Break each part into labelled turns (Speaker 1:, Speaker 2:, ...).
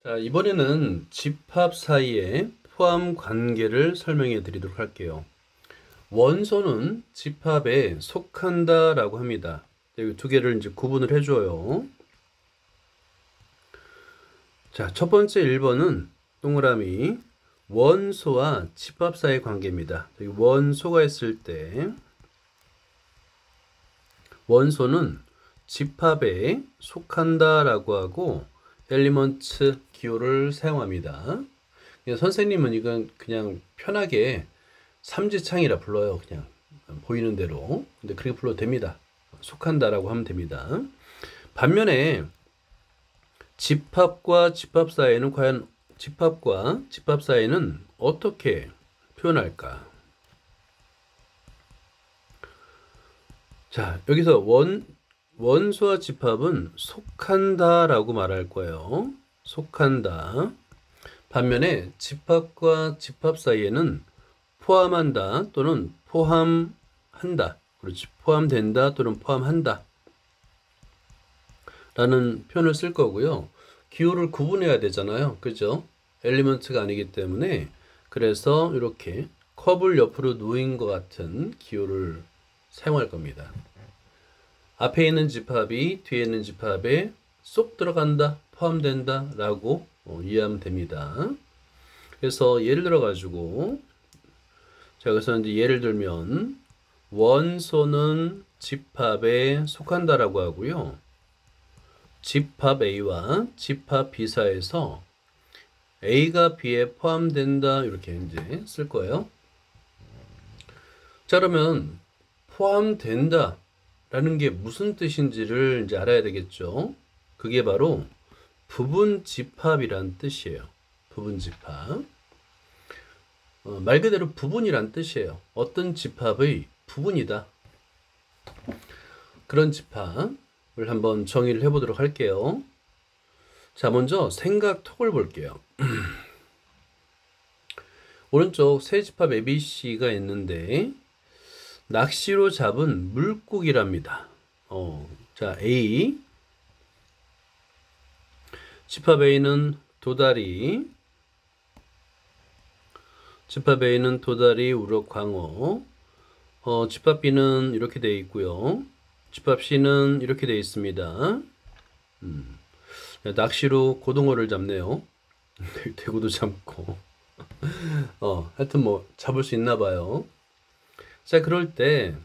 Speaker 1: 자, 이번에는 집합 사이의 포함 관계를 설명해 드리도록 할게요. 원소는 집합에 속한다라고 합니다. 여기 두 개를 이제 구분을 해줘요. 자, 첫 번째 1번은 동그라미 원소와 집합 사이의 관계입니다. 여기 원소가 있을 때 원소는 집합에 속한다라고 하고 엘리먼트 기호를 사용합니다. 선생님은 이건 그냥 편하게 삼지창이라 불러요. 그냥 보이는 대로. 근데 그렇게 불러도 됩니다. 속한다라고 하면 됩니다. 반면에 집합과 집합 사이에는 과연 집합과 집합 사이에는 어떻게 표현할까? 자, 여기서 원소와 집합은 속한다라고 말할 거예요. 속한다. 반면에 집합과 집합 사이에는 포함한다 또는 포함한다. 그렇지. 포함된다 또는 포함한다. 라는 표현을 쓸 거고요. 기호를 구분해야 되잖아요. 그죠? 엘리먼트가 아니기 때문에 그래서 이렇게 컵을 옆으로 누인 것 같은 기호를 사용할 겁니다. 앞에 있는 집합이 뒤에 있는 집합에 쏙 들어간다, 포함된다 라고 이해하면 됩니다. 그래서 예를 들어 가지고 자, 여기서 이제 예를 들면 원소는 집합에 속한다라고 하고요. 집합 A와 집합 B 사이에서 A가 B에 포함된다 이렇게 이제 쓸 거예요. 자, 그러면 포함된다 라는 게 무슨 뜻인지를 이제 알아야 되겠죠. 그게 바로 부분 집합이란 뜻이에요. 부분 집합. 말 그대로 부분이란 뜻이에요. 어떤 집합의 부분이다. 그런 집합을 한번 정의를 해보도록 할게요. 자, 먼저 생각톡을 볼게요. 오른쪽 세 집합 ABC가 있는데 낚시로 잡은 물고기랍니다. 자, A. 집합 A는 도다리. 집합 A는 도다리, 우럭, 광어. 집합 B는 이렇게 되어 있고요. 집합 C는 이렇게 되어 있습니다. 낚시로 고등어를 잡네요. 대구도 잡고. 하여튼 뭐 잡을 수 있나 봐요. 자, 그럴 때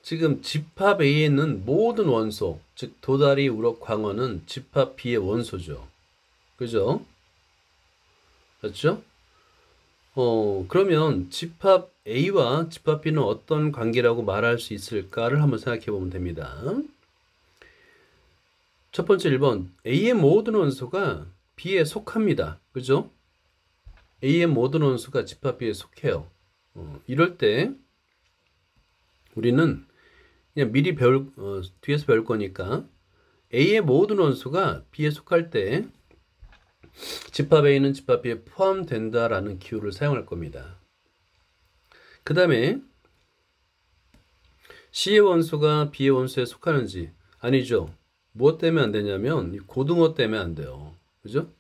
Speaker 1: 지금 집합 A에 있는 모든 원소, 즉 도다리, 우럭, 광어는 집합 B의 원소죠. 그죠? 그렇죠? 그러면 집합 A와 집합 B는 어떤 관계라고 말할 수 있을까를 한번 생각해 보면 됩니다. 첫 번째 1번, A의 모든 원소가 B에 속합니다. 그죠? A의 모든 원소가 집합 B에 속해요. 이럴 때 우리는 그냥 미리 뒤에서 배울 거니까 A의 모든 원소가 B에 속할 때 집합 A는 집합 B에 포함된다라는 기호를 사용할 겁니다. 그 다음에 C의 원소가 B의 원소에 속하는지 아니죠. 무엇 때문에 안 되냐면 고등어 때문에 안 돼요. 그죠?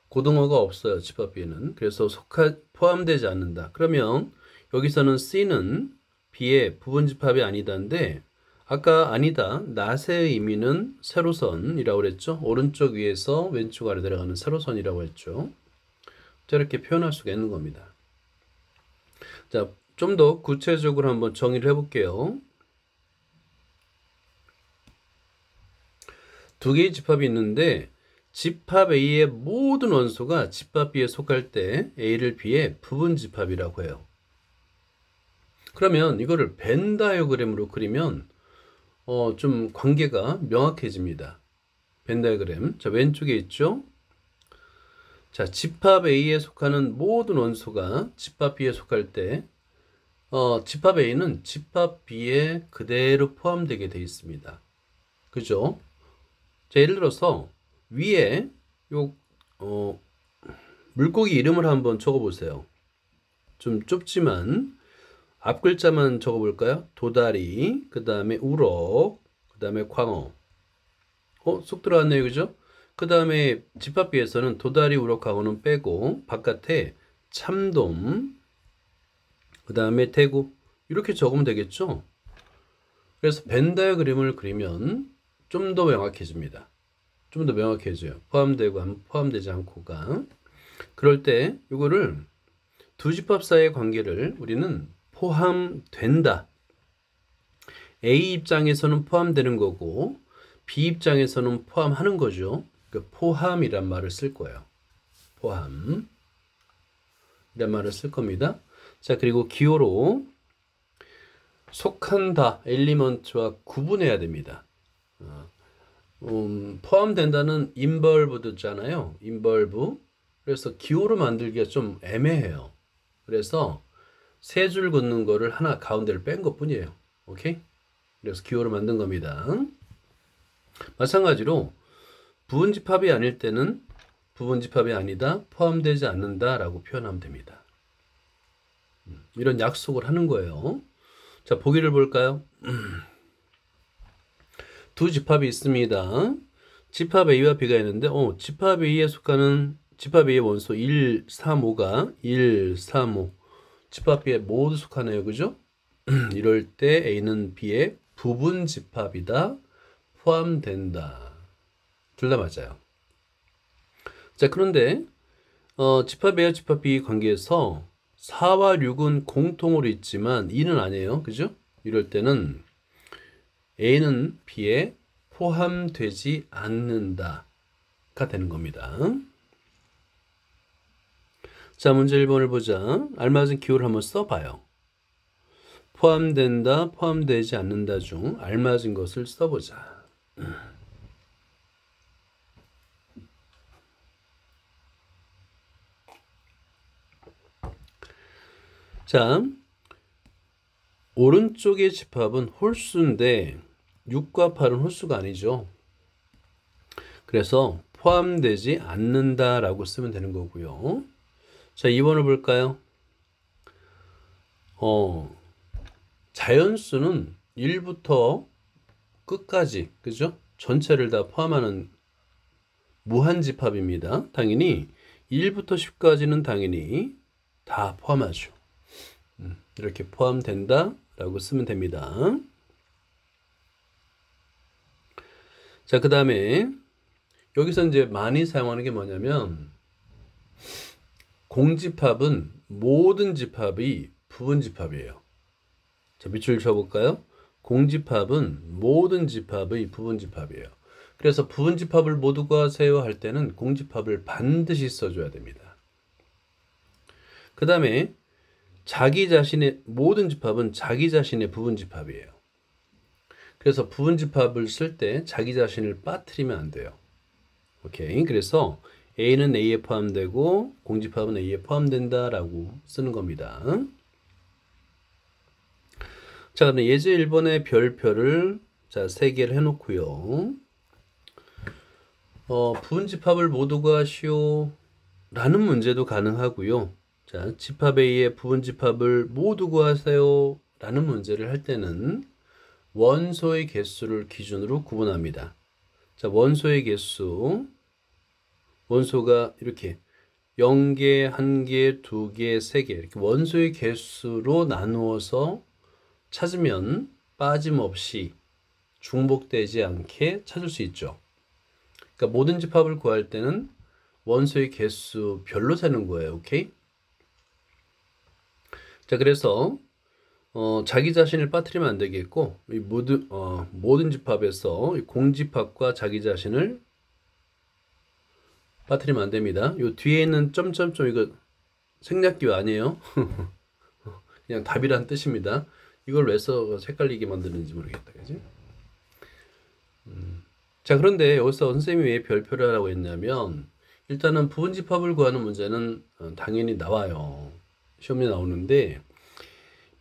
Speaker 1: 고등어가 없어요. 집합 B는. 그래서 포함되지 않는다. 그러면 여기서는 C는 B의 부분 집합이 아니다인데 아까 아니다. 낫의 의미는 세로선이라고 그랬죠. 오른쪽 위에서 왼쪽 아래 내려가는 세로선이라고 했죠. 저렇게 표현할 수가 있는 겁니다. 자, 좀 더 구체적으로 한번 정의를 해볼게요. 두 개의 집합이 있는데 집합 A의 모든 원소가 집합 B에 속할 때 A를 B의 부분 집합이라고 해요. 그러면 이거를 벤 다이어그램으로 그리면 좀 관계가 명확해집니다. 벤 다이어그램. 자, 왼쪽에 있죠? 자, 집합 A에 속하는 모든 원소가 집합 B에 속할 때 집합 A는 집합 B에 그대로 포함되게 되어 있습니다. 그죠? 자, 예를 들어서 위에 요 물고기 이름을 한번 적어보세요. 좀 좁지만 앞 글자만 적어볼까요? 도다리, 그 다음에 우럭, 그 다음에 광어. 쏙 들어왔네요. 그죠? 그 다음에 집합 B에서는 도다리, 우럭, 강어는 빼고 바깥에 참돔, 그 다음에 대구 이렇게 적으면 되겠죠? 그래서 벤 다이어그램을 그리면 좀 더 명확해집니다. 좀 더 명확해져요. 포함되고 포함되지 않고가. 그럴 때 이거를 두 집합 사이의 관계를 우리는 포함된다. A 입장에서는 포함되는 거고 B 입장에서는 포함하는 거죠. 그 포함이란 말을 쓸 거예요. 포함 이란 말을 쓸 겁니다. 자, 그리고 기호로 속한다 엘리먼트와 구분해야 됩니다. 포함된다는 인벌브드잖아요. 인벌브. 그래서 기호로 만들기가 좀 애매해요. 그래서 세 줄 긋는 거를 하나 가운데를 뺀 것 뿐이에요. 오케이? 그래서 기호로 만든 겁니다. 마찬가지로 부분집합이 아닐 때는 부분집합이 아니다, 포함되지 않는다 라고 표현하면 됩니다. 이런 약속을 하는 거예요. 자, 보기를 볼까요? 두 집합이 있습니다. 집합 A와 B가 있는데 집합 A에 속하는 집합 A의 원소 1, 3, 5가 1, 3, 5 집합 B에 모두 속하네요. 그죠? 이럴 때 A는 B의 부분 집합이다. 포함된다. 둘 다 맞아요. 자, 그런데 집합 A와 집합 B 관계에서 4와 6은 공통으로 있지만 2는 아니에요. 그죠? 이럴 때는 A는 B에 포함되지 않는다가 되는 겁니다. 자, 문제 1번을 보자. 알맞은 기호를 한번 써봐요. 포함된다, 포함되지 않는다 중 알맞은 것을 써보자. 자, 오른쪽의 집합은 홀수인데 6과 8은 홀수가 아니죠. 그래서 포함되지 않는다라고 쓰면 되는 거고요. 자, 2번을 볼까요? 자연수는 1부터 끝까지, 그죠? 전체를 다 포함하는 무한집합입니다. 당연히 1부터 10까지는 당연히 다 포함하죠. 이렇게 포함된다 라고 쓰면 됩니다. 자, 그 다음에 여기서 이제 많이 사용하는 게 뭐냐면 공집합은 모든 집합이 부분집합이에요. 자, 밑줄 쳐볼까요? 공집합은 모든 집합의 부분집합이에요. 그래서 부분집합을 모두 구하세요 할 때는 공집합을 반드시 써줘야 됩니다. 그 다음에 자기 자신의 모든 집합은 자기 자신의 부분집합이에요. 그래서 부분집합을 쓸 때 자기 자신을 빠뜨리면 안 돼요. 오케이. 그래서 A는 A에 포함되고 공집합은 A에 포함된다라고 쓰는 겁니다. 자, 그럼 예제 1번의 별표를 자, 3개를 해놓고요. 부분집합을 모두 구하시오 라는 문제도 가능하고요. 자, 집합 A의 부분집합을 모두 구하세요 라는 문제를 할 때는 원소의 개수를 기준으로 구분합니다. 자, 원소의 개수, 원소가 이렇게 0개, 1개, 2개, 3개 이렇게 원소의 개수로 나누어서 찾으면 빠짐없이 중복되지 않게 찾을 수 있죠. 그러니까 모든 집합을 구할 때는 원소의 개수 별로 세는 거예요. 오케이? 자, 그래서 자기 자신을 빠뜨리면 안 되겠고 이 모든 집합에서 공집합과 자기 자신을 빠뜨리면 안 됩니다. 요 뒤에 있는 점점점 이거 생략기호 아니에요. 그냥 답이란 뜻입니다. 이걸 왜 써서 헷갈리게 만드는지 모르겠다. 그지? 자, 그런데 여기서 선생님이 왜 별표를 하라고 했냐면 일단은 부분집합을 구하는 문제는 당연히 나와요. 시험에 나오는데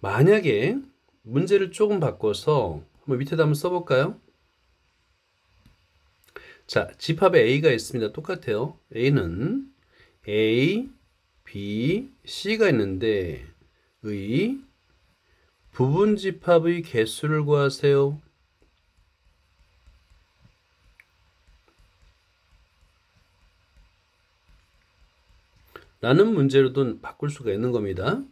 Speaker 1: 만약에 문제를 조금 바꿔서 한번 밑에다 한번 써볼까요? 자, 집합에 A가 있습니다. 똑같아요. A는 A, B, C가 있는데 의 부분집합의 개수를 구하세요. 라는 문제로도 바꿀 수가 있는 겁니다.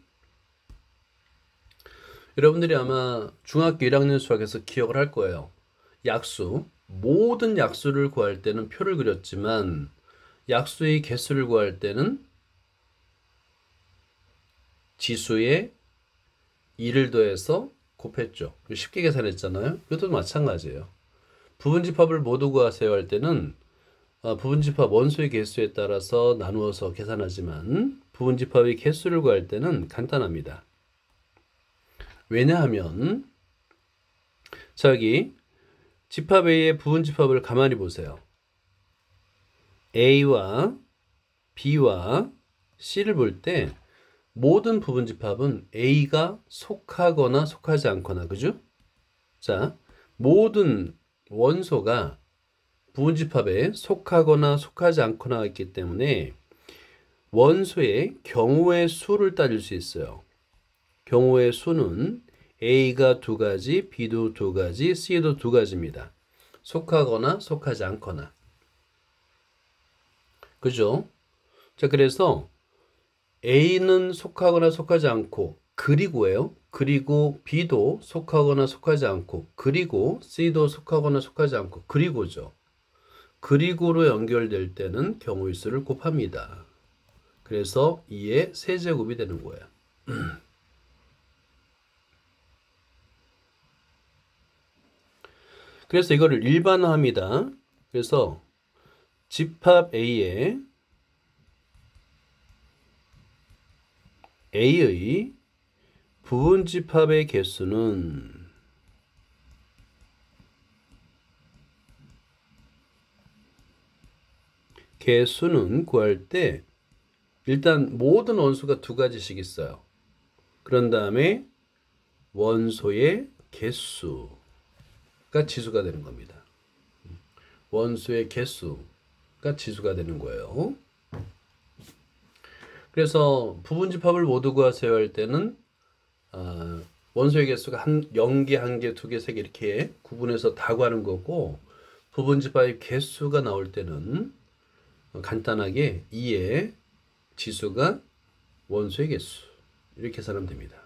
Speaker 1: 여러분들이 아마 중학교 1학년 수학에서 기억을 할 거예요. 약수, 모든 약수를 구할 때는 표를 그렸지만 약수의 개수를 구할 때는 지수에 2를 더해서 곱했죠. 쉽게 계산했잖아요. 이것도 마찬가지예요. 부분집합을 모두 구하세요 할 때는 부분집합 원소의 개수에 따라서 나누어서 계산하지만 부분집합의 개수를 구할 때는 간단합니다. 왜냐하면 자, 여기 집합 A의 부분집합을 가만히 보세요. A와 B와 C를 볼 때 모든 부분집합은 A가 속하거나 속하지 않거나, 그죠? 자, 모든 원소가 부분집합에 속하거나 속하지 않거나 있기 때문에 원소의 경우의 수를 따질 수 있어요. 경우의 수는 A가 2가지, B도 2가지, C도 2가지입니다. 속하거나 속하지 않거나. 그죠? 자, 그래서 A는 속하거나 속하지 않고, 그리고예요. 그리고 B도 속하거나 속하지 않고, 그리고 C도 속하거나 속하지 않고, 그리고죠. 그리고로 연결될 때는 경우의 수를 곱합니다. 그래서 2의 세제곱이 되는 거예요. 그래서 이거를 일반화합니다. 그래서 집합 A의 부분집합의 개수는 구할 때 일단 모든 원소가 2가지씩 있어요. 그런 다음에 원소의 개수가 지수가 되는 겁니다. 원소의 개수가 지수가 되는 거예요. 그래서 부분집합을 모두 구하세요 할 때는 원소의 개수가 0개, 1개, 2개, 3개 이렇게 구분해서 다 구하는 거고, 부분집합의 개수가 나올 때는 간단하게 2의 지수가 원소의 개수 이렇게 계산하면 됩니다.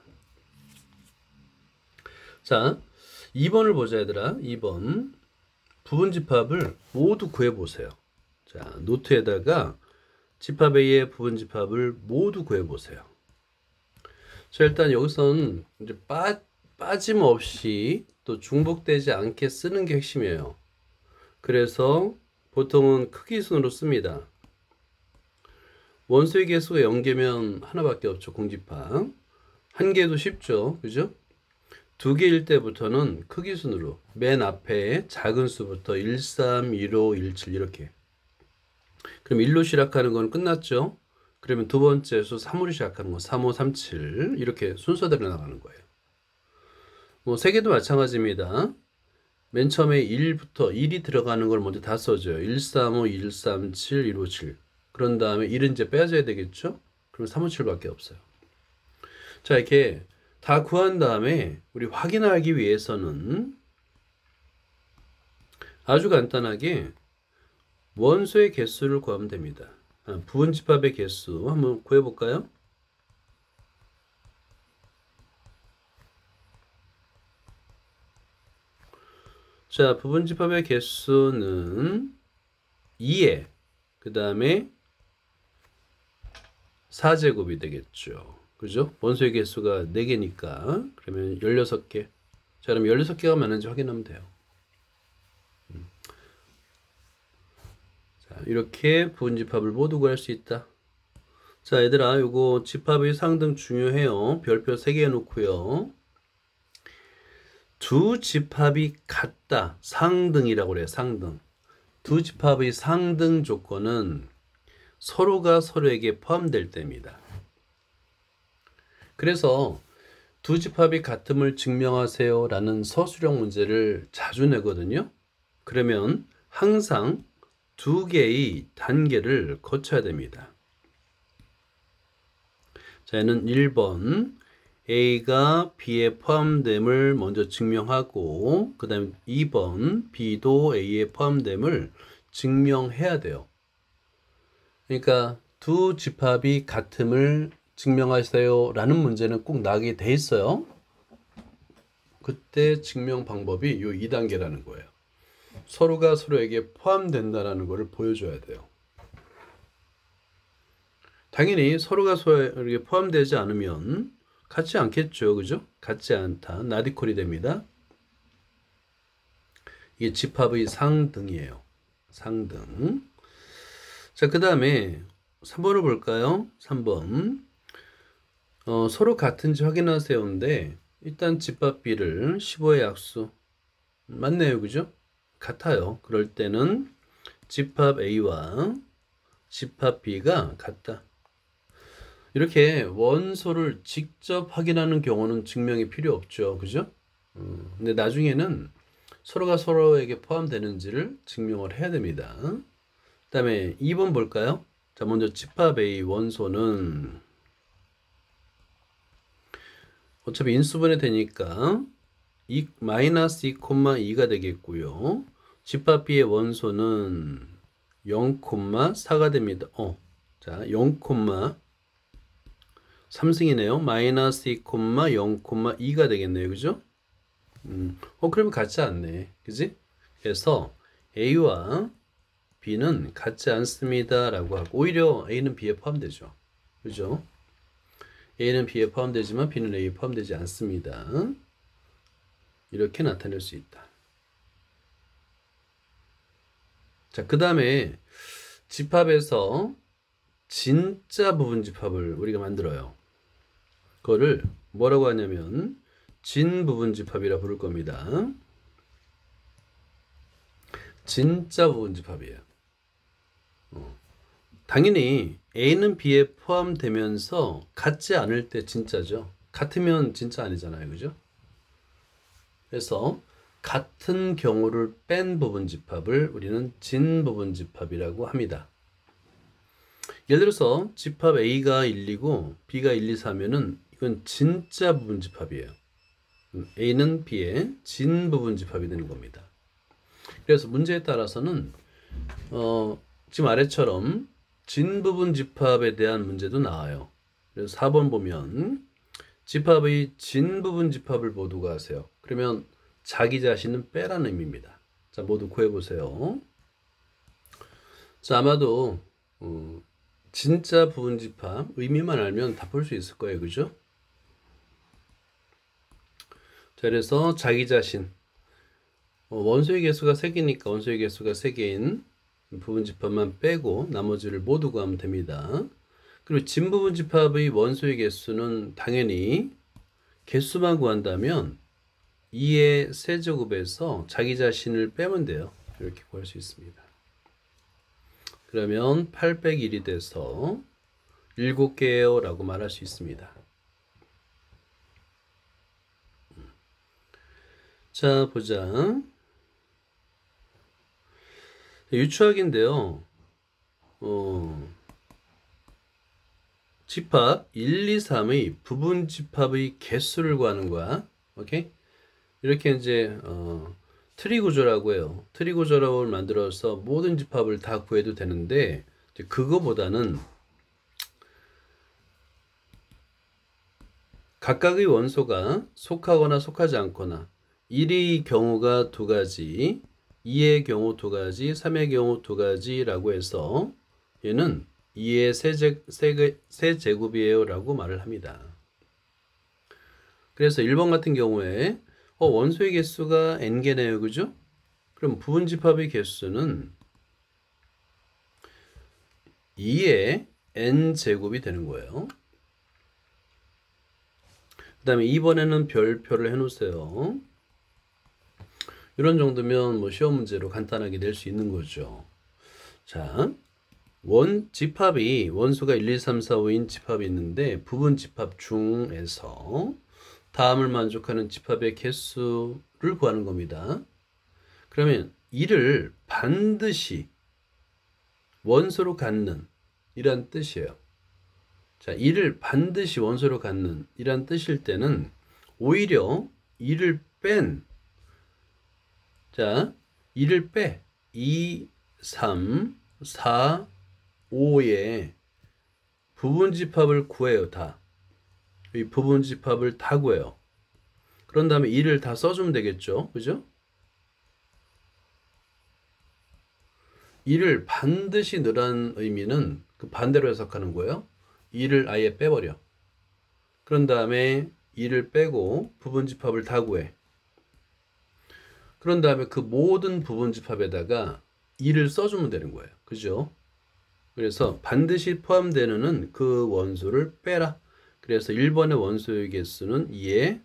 Speaker 1: 자, 2번을 보자 얘들아. 2번 부분집합을 모두 구해보세요. 자, 노트에다가 집합 A의 부분집합을 모두 구해보세요. 자, 일단 여기서는 이제 빠짐없이 또 중복되지 않게 쓰는 게 핵심이에요. 그래서 보통은 크기순으로 씁니다. 원소의 개수가 0개면 하나밖에 없죠. 공집합. 1개도 쉽죠. 그죠? 2개일 때부터는 크기순으로 맨 앞에 작은 수부터 1, 3, 1, 5, 1, 7 이렇게. 그럼 1로 시작하는 건 끝났죠. 그러면 두 번째 수 3으로 시작하는 건 3, 5, 3, 7 이렇게 순서대로 나가는 거예요. 뭐 3개도 마찬가지입니다. 맨 처음에 1이 들어가는 걸 먼저 다 써줘요. 1, 3, 5, 1, 3, 7, 1, 5, 7. 그런 다음에 1은 이제 빼줘야 되겠죠? 그럼 3, 5, 7밖에 없어요. 자, 이렇게 다 구한 다음에 우리 확인하기 위해서는 아주 간단하게 원소의 개수를 구하면 됩니다. 부분집합의 개수 한번 구해볼까요? 자, 부분집합의 개수는 2에 그 다음에 4제곱이 되겠죠. 그죠? 원소의 개수가 4개니까 그러면 16개. 자, 그럼 16개가 맞는지 확인하면 돼요. 자, 이렇게 부분집합을 모두 구할 수 있다. 자, 얘들아, 요거 집합의 상등 중요해요. 별표 3개 해놓고요. 두 집합이 같다. 상등이라고 그래요. 상등. 두 집합의 상등 조건은 서로가 서로에게 포함될 때입니다. 그래서 두 집합이 같음을 증명하세요 라는 서술형 문제를 자주 내거든요. 그러면 항상 2개의 단계를 거쳐야 됩니다. 자, 얘는 1번 A가 B에 포함됨을 먼저 증명하고 그 다음에 2번 B도 A에 포함됨을 증명해야 돼요. 그러니까 두 집합이 같음을 증명하세요 라는 문제는 꼭 나게 돼 있어요. 그때 증명 방법이 이 2단계라는 거예요. 서로가 서로에게 포함된다는 것을 보여줘야 돼요. 당연히 서로가 서로에게 포함되지 않으면 같지 않겠죠. 그죠? 같지 않다. not equal이 됩니다. 이게 집합의 상등이에요. 상등. 자, 그 다음에 3번을 볼까요? 3번. 서로 같은지 확인하세요인데 일단 집합 B를 15의 약수 맞네요. 그죠? 같아요. 그럴 때는 집합 A와 집합 B가 같다. 이렇게 원소를 직접 확인하는 경우는 증명이 필요 없죠. 그죠? 근데 나중에는 서로가 서로에게 포함되는지를 증명을 해야 됩니다. 그 다음에 2번 볼까요? 자, 먼저 집합 A 원소는 어차피 인수분해 되니까 마이너스 2,2가 되겠고요. 집합 B의 원소는 0,4가 됩니다. 자, 0,3승이네요. 마이너스 2,0,2가 되겠네요. 그죠? 그러면 같지 않네. 그지? 그래서 A와 B는 같지 않습니다. 라고 하고, 오히려 A는 B에 포함되죠. 그죠? A는 B에 포함되지만 B는 A에 포함되지 않습니다. 이렇게 나타낼 수 있다. 자, 그 다음에 집합에서 진짜 부분 집합을 우리가 만들어요. 그거를 뭐라고 하냐면 진부분 집합이라 부를 겁니다. 진짜 부분 집합이에요. 당연히 A는 B에 포함되면서 같지 않을 때 진짜죠. 같으면 진짜 아니잖아요. 그죠? 그래서 같은 경우를 뺀 부분 집합을 우리는 진부분 집합이라고 합니다. 예를 들어서 집합 A가 1이고 B가 1, 2, 4면은 이건 진짜 부분 집합이에요. A는 B의 진부분 집합이 되는 겁니다. 그래서 문제에 따라서는 지금 아래처럼 진부분 집합에 대한 문제도 나와요. 그래서 4번 보면 집합의 진부분 집합을 모두 구하세요. 그러면 자기 자신은 빼라는 의미입니다. 자, 모두 구해보세요. 자, 아마도 진짜 부분 집합 의미만 알면 다 볼 수 있을 거예요. 그죠? 자, 그래서 자기 자신 원소의 개수가 3개니까 원소의 개수가 3개인 부분 집합만 빼고 나머지를 모두 구하면 됩니다. 그리고 진부분 집합의 원소의 개수는 당연히 개수만 구한다면 2의 세제곱에서 자기 자신을 빼면 돼요. 이렇게 구할 수 있습니다. 그러면 801이 돼서 7개예요 라고 말할 수 있습니다. 자, 보자. 유추하기인데요. 집합 1, 2, 3의 부분 집합의 개수를 구하는 거야. 오케이? 이렇게 이제 트리 구조라고 해요. 트리 구조를 만들어서 모든 집합을 다 구해도 되는데 그거보다는 각각의 원소가 속하거나 속하지 않거나 1의 경우가 2가지, 2의 경우 2가지, 3의 경우 2가지라고 해서 얘는 2의 세제곱이에요 라고 말을 합니다. 그래서 1번 같은 경우에 원소의 개수가 n개네요. 그죠? 그럼 부분 집합의 개수는 2의 n제곱이 되는 거예요. 그 다음에 2번에는 별표를 해놓으세요. 이런 정도면 뭐 시험 문제로 간단하게 낼 수 있는 거죠. 자, 집합이 원소가 1, 2, 3, 4, 5인 집합이 있는데 부분 집합 중에서 다음을 만족하는 집합의 개수를 구하는 겁니다. 그러면 이를 반드시 원소로 갖는 이란 뜻이에요. 자, 이를 반드시 원소로 갖는 이란 뜻일 때는 오히려 이를 뺀 자, 2를 빼 2, 3, 4, 5에 부분집합을 구해요. 다. 이 부분집합을 다 구해요. 그런 다음에 2를 다 써주면 되겠죠. 그죠? 2를 반드시 넣으라는 의미는 그 반대로 해석하는 거예요. 2를 아예 빼버려. 그런 다음에 2를 빼고 부분집합을 다 구해. 그런 다음에 그 모든 부분집합에다가 2를 써주면 되는 거예요. 그죠? 그래서 반드시 포함되는 그 원소를 빼라. 그래서 1번의 원소의 개수는 2의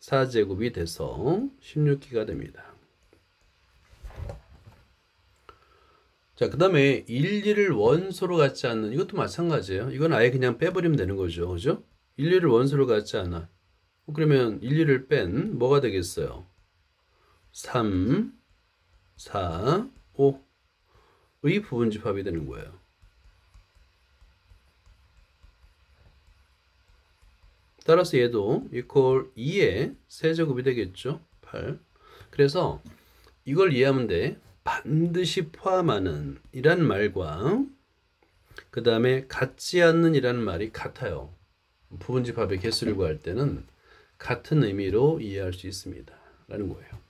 Speaker 1: 4제곱이 돼서 16기가 됩니다. 자, 그 다음에 1, 2를 원소로 갖지 않는 이것도 마찬가지예요. 이건 아예 그냥 빼버리면 되는 거죠. 그죠? 1, 2를 원소로 갖지 않아. 그러면 1, 2를 뺀 뭐가 되겠어요? 3, 4, 5의 부분집합이 되는 거예요. 따라서 얘도 equal 2의 세제곱이 되겠죠. 8. 그래서 이걸 이해하면 돼. 반드시 포함하는 이란 말과 그 다음에 같지 않는 이라는 말이 같아요. 부분집합의 개수를 구할 때는 같은 의미로 이해할 수 있습니다. 라는 거예요.